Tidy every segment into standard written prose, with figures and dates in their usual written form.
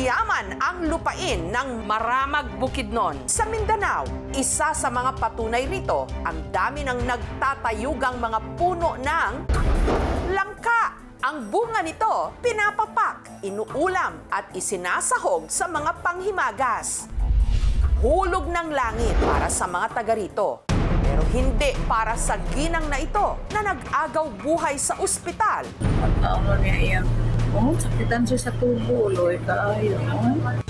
Mayaman ang lupain ng Maramag, Bukidnon. Sa Mindanao, isa sa mga patunay rito, ang dami ng nagtatayugang mga puno ng langka. Ang bunga nito, pinapapak, inuulam at isinasahog sa mga panghimagas. Hulog ng langit para sa mga taga rito. Pero hindi para sa ginang na ito na nag-agaw buhay sa ospital. Sakitan siya sa tubo, loy kaayo.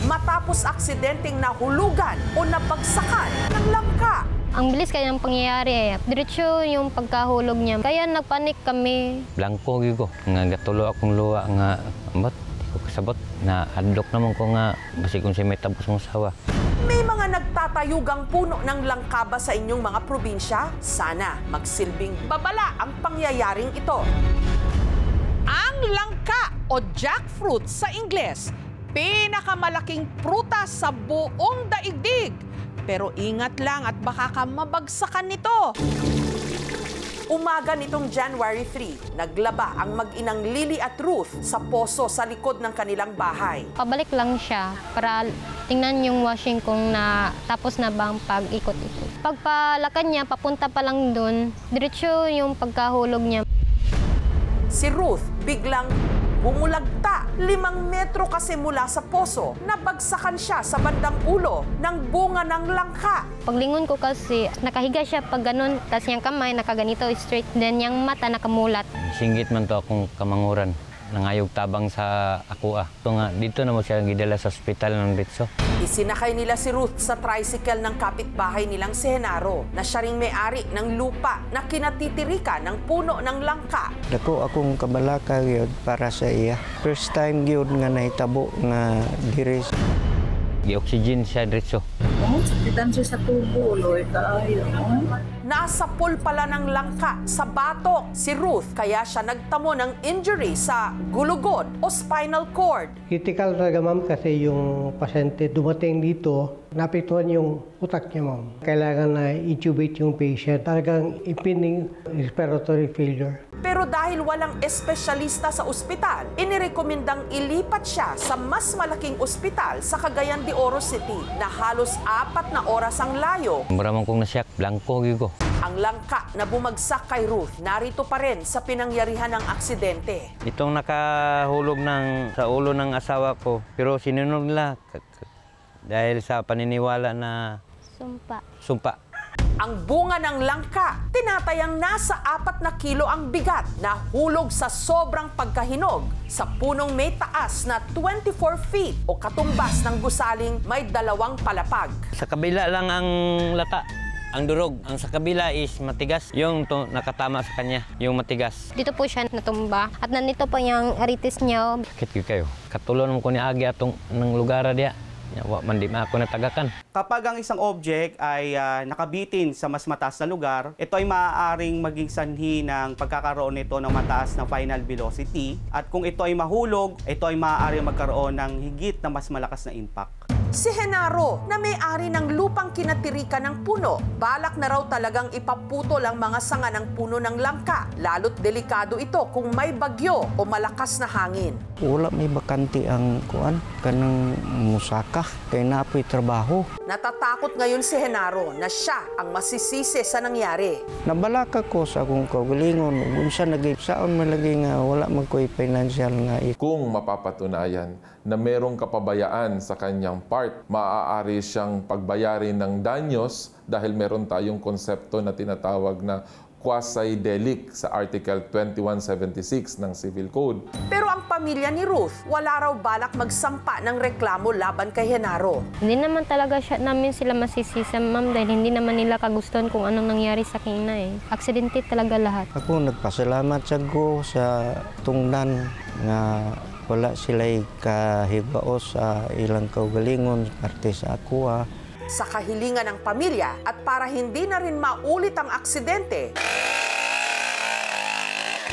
Matapos aksidenteng nahulugan o napagsakan ng langka. Ang bilis kaya ng pangyayari, diretso yung pagkahulog niya. Kaya nagpanik kami. Blanco gigo, nga gatulo akong luwa nga ambot, di ko kasabot na adlok naman ko nga basi kung si may tapos ng sawa. May mga nagtatayugang puno ng langka ba sa inyong mga probinsya? Sana magsilbing babala ang pangyayaring ito. Ang langka o jackfruit sa Ingles, pinakamalaking prutas sa buong daigdig. Pero ingat lang at baka ka mabagsakan nito. Umaga nitong January 3, naglaba ang mag-inang Lily at Ruth sa poso sa likod ng kanilang bahay. Pabalik lang siya para tingnan yung washing kung na tapos na bang pag-ikot-ikot. Pagpalakad niya, papunta pa lang doon, diretso yung pagkahulog niya. Si Ruth biglang bumulagta 5 metro kasi mula sa poso. Nabagsakan siya sa bandang ulo ng bunga ng langka. Paglingon ko kasi, nakahiga siya pag ganun, tapos yung kamay nakaganito straight, then yung mata nakamulat. Singgit man to akong kamanguran. Nangayog tabang sa ako Ito nga, dito na mo siya gidala sa ospital ng Ritso. Isinakay nila si Ruth sa tricycle ng kapitbahay nilang si Henaro, na siya ring may-ari ng lupa na kinatitirika ng puno ng langka. Dako akong kabalaka gyud para sa iya. First time gyud nga nahitabo nga diri. Gi-oxygen siya Ritso. Sakitan siya sa tubo, loy kaayo. Nasa pool pala ng langka sa batok si Ruth, kaya siya nagtamo ng injury sa gulugod o spinal cord. Critical talaga ma'am kasi yung pasyente dumating dito, napituan yung utak niya ma'am. Kailangan na intubate yung patient. Talagang impending respiratory failure. Pero dahil walang espesyalista sa ospital, inirekomendang ilipat siya sa mas malaking ospital sa Cagayan de Oro City na halos 4 na oras ang layo. Maramang kong nasyak, blanco gigo. Ang langka na bumagsak kay Ruth narito pa rin sa pinangyarihan ng aksidente. Itong nakahulog sa ulo ng asawa ko, pero sinunod nila dahil sa paniniwala na sumpa. Ang bunga ng langka, tinatayang nasa 4 na kilo ang bigat na hulog sa sobrang pagkahinog sa punong may taas na 24 feet o katumbas ng gusaling may 2 palapag. Sa kabila lang ang lata. Ang durog, ang sa kabila is matigas. Yung nakatama sa kanya, yung matigas. Dito po siya natumba at nandito po yung aritis niya. Sakit kayo. Katulon mo ko ni Agi atong ng lugar dia. Mandi ma ako natagakan. Kapag ang isang object ay nakabitin sa mas mataas na lugar, ito ay maaaring maging sanhi ng pagkakaroon nito ng mataas na final velocity. At kung ito ay mahulog, ito ay maaaring magkaroon ng higit na mas malakas na impact. Si Henaro, na may-ari ng lupang kinatirika ng puno, balak na raw talagang ipaputol ang mga sanga ng puno ng langka. Lalo't delikado ito kung may bagyo o malakas na hangin. Wala may bakante ang kuan kanang musaka kay napoy trabaho. Natatakot ngayon si Henaro na siya ang masisisi sa nangyari. Nabalaka ko sa akong kaugalingon unsa nagipsaon malagi nga wala man ko'y financial nga kung mapapatunayan na merong kapabayaan sa kanyang part, maaari siyang pagbayarin ng danyos dahil meron tayong konsepto na tinatawag na quasi-delict sa Article 2176 ng Civil Code. Pero ang pamilya ni Ruth, wala raw balak magsampa ng reklamo laban kay Henaro. Hindi naman talaga namin sila masisisa, ma'am, dahil hindi naman nila kagustuhan kung anong nangyari sa kina eh. Aksidente talaga lahat. Ako nagpasalamat sa Go sa tungdan nga wala sila'y kahibaos sa ilang kaugalingon parte sa ako. Sa kahilingan ng pamilya at para hindi na rin maulit ang aksidente,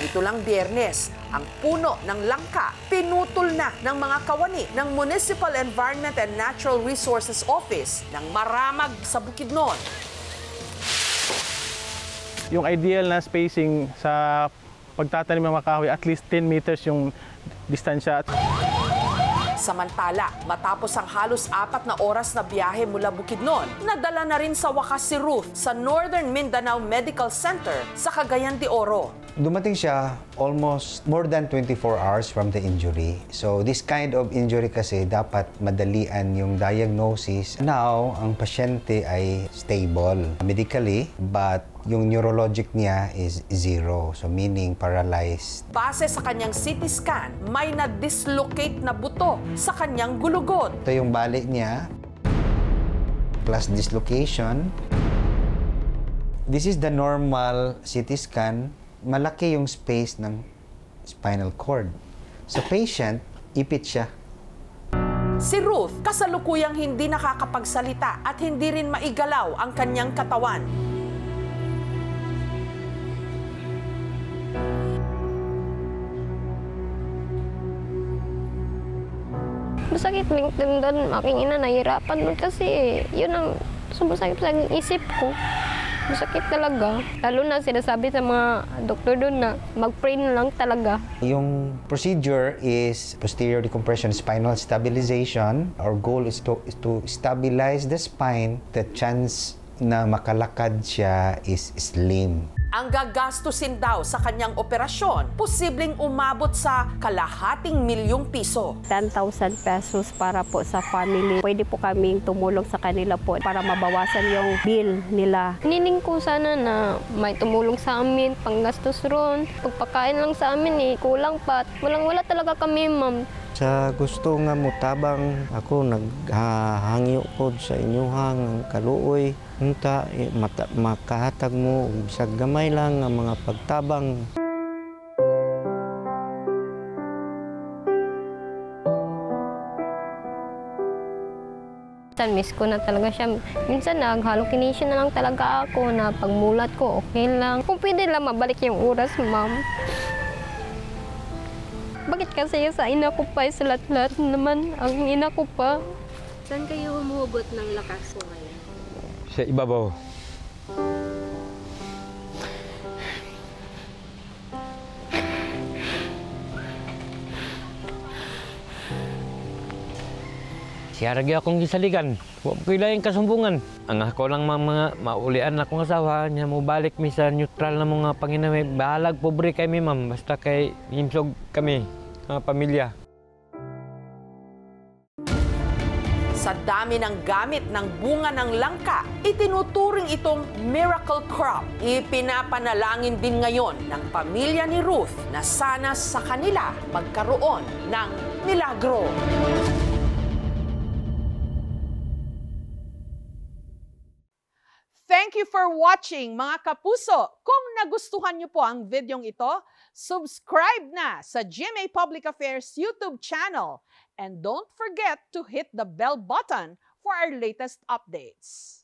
ito lang Biyernes, ang puno ng langka pinutol na ng mga kawani ng Municipal Environment and Natural Resources Office ng Maramag sa Bukidnon. Yung ideal na spacing sa pagtatanim ng mga kahoy, at least 10 meters yung distansya. Samantala, matapos ang halos 4 na oras na biyahe mula Bukidnon, nadala na rin sa wakas si Ruth sa Northern Mindanao Medical Center sa Cagayan de Oro. Dumating siya almost more than 24 hours from the injury. So this kind of injury kasi dapat madalian yung diagnosis. Now, ang pasyente ay stable medically, but yung neurologic niya is 0. So meaning paralyzed. Base sa kanyang CT scan, may na-dislocate na buto sa kanyang gulugot. Ito yung bali niya plus dislocation. This is the normal CT scan. Malaki yung space ng spinal cord. Sa patient, ipit siya. Si Ruth, kasalukuyang hindi nakakapagsalita at hindi rin maigalaw ang kanyang katawan. Masakit lang doon, aking ina, nahihirapan doon kasi yun ang sumasakit sa isip ko. Masakit talaga. Lalo na sinasabi sa mga doktor doon na mag-pray na lang talaga. Yung procedure is posterior decompression spinal stabilization. Our goal is to stabilize the spine. The chance na makalakad siya is slim. Ang gagastusin daw sa kanyang operasyon, posibleng umabot sa ₱250,000. 10,000 pesos para po sa family. Pwede po kaming tumulong sa kanila po para mabawasan yung bill nila. Hiniling ko sana na may tumulong sa amin, panggastos ron. Pagpakain lang sa amin kulang pa. Walang-wala talaga kami, ma'am. Sa gusto nga mo tabang, ako naghangyo ko sa inyuhang kaluoy. Unta, makahatag mo, bisag gamay lang ang mga pagtabang. Miss ko na talaga siya. Minsan nag-hallucination na lang talaga ako na pagmulat ko, okay lang. Kung pwede lang mabalik yung oras, ma'am. Bakit kasi sa ina ko pa, sa lahat-lahat naman ang ina ko pa. Saan kayo humuhugot ng lakas po ngayon? Sa ibabaw. Siyaragi akong gisaligan. Huwag ko ilayang kasumbungan. Ang ako lang mga maulian akong asawa niya mo balik mi sa neutral na mga panginamay. Bahalag pobre kami, ma'am. Basta kay himsog kami, mga pamilya. Sa dami ng gamit ng bunga ng langka, itinuturing itong miracle crop. Ipinapanalangin din ngayon ng pamilya ni Ruth na sana sa kanila magkaroon ng milagro. Thank you for watching, mga kapuso. Kung nagustuhan niyo po ang videong ito, subscribe na sa GMA Public Affairs YouTube channel. And don't forget to hit the bell button for our latest updates.